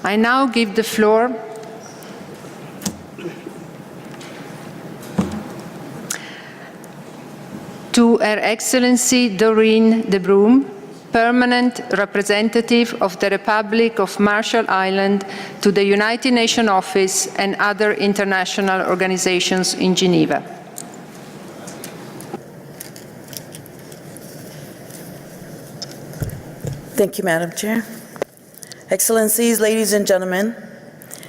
I now give the floor to Her Excellency Doreen de Brum, Permanent Representative of the Republic of Marshall Islands to the United Nations Office and other international organizations in Geneva. Thank you, Madam Chair. Excellencies, ladies and gentlemen,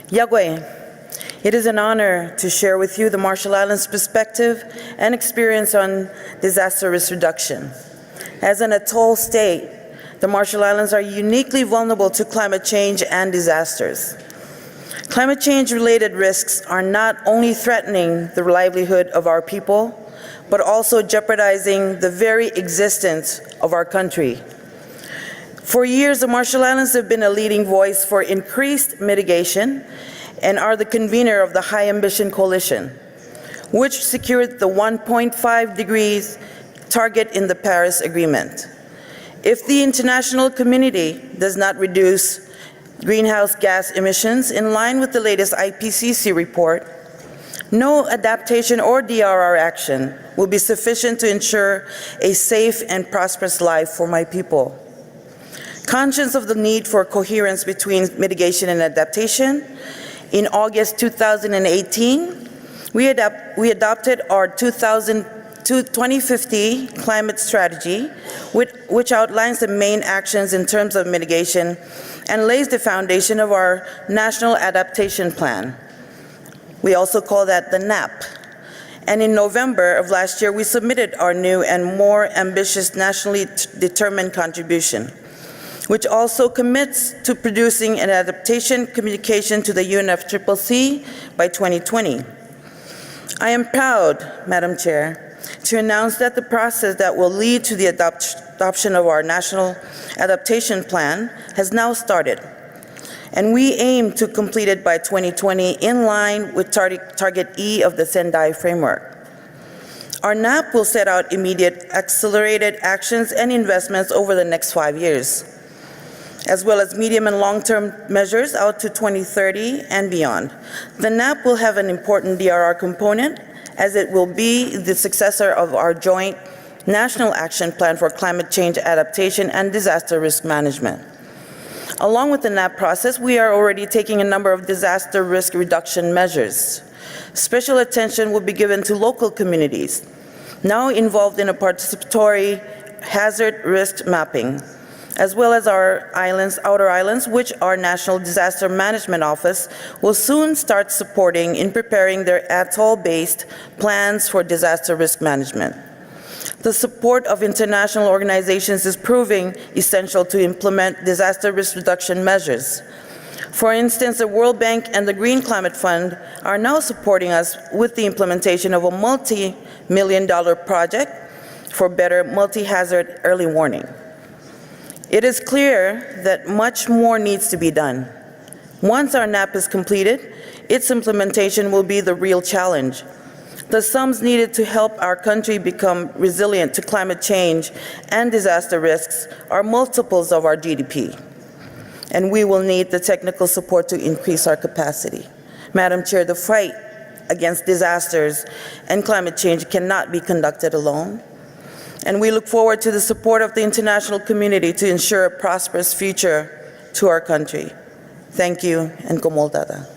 Yagwe, it is an honor to share with you the Marshall Islands' perspective and experience on disaster risk reduction. As an atoll state, the Marshall Islands are uniquely vulnerable to climate change and disasters. Climate change-related risks are not only threatening the livelihood of our people, but also jeopardizing the very existence of our country. For years, the Marshall Islands have been a leading voice for increased mitigation and are the convener of the High Ambition Coalition, which secured the 1.5 degrees target in the Paris Agreement. If the international community does not reduce greenhouse gas emissions in line with the latest IPCC report, no adaptation or DRR action will be sufficient to ensure a safe and prosperous life for my people. Conscious of the need for coherence between mitigation and adaptation, in August 2018, we adopted our 2050 climate strategy, which outlines the main actions in terms of mitigation and lays the foundation of our National Adaptation Plan. We also call that the NAP. And in November of last year, we submitted our new and more ambitious nationally determined contribution, which also commits to producing an adaptation communication to the UNFCCC by 2020. I am proud, Madam Chair, to announce that the process that will lead to the adoption of our National Adaptation Plan has now started, and we aim to complete it by 2020 in line with Target E of the Sendai Framework. Our NAP will set out immediate accelerated actions and investments over the next 5 years, as well as medium and long-term measures out to 2030 and beyond. The NAP will have an important DRR component, as it will be the successor of our joint National Action Plan for Climate Change Adaptation and Disaster Risk Management. Along with the NAP process, we are already taking a number of disaster risk reduction measures. Special attention will be given to local communities, now involved in a participatory hazard risk mapping, as well as our islands, outer islands, which our National Disaster Management Office will soon start supporting in preparing their atoll-based plans for disaster risk management. The support of international organizations is proving essential to implement disaster risk reduction measures. For instance, the World Bank and the Green Climate Fund are now supporting us with the implementation of a multi-million-dollar project for better multi-hazard early warning. It is clear that much more needs to be done. Once our NAP is completed, its implementation will be the real challenge. The sums needed to help our country become resilient to climate change and disaster risks are multiples of our GDP, and we will need the technical support to increase our capacity. Madam Chair, the fight against disasters and climate change cannot be conducted alone, and we look forward to the support of the international community to ensure a prosperous future to our country. Thank you, and Komol Dada.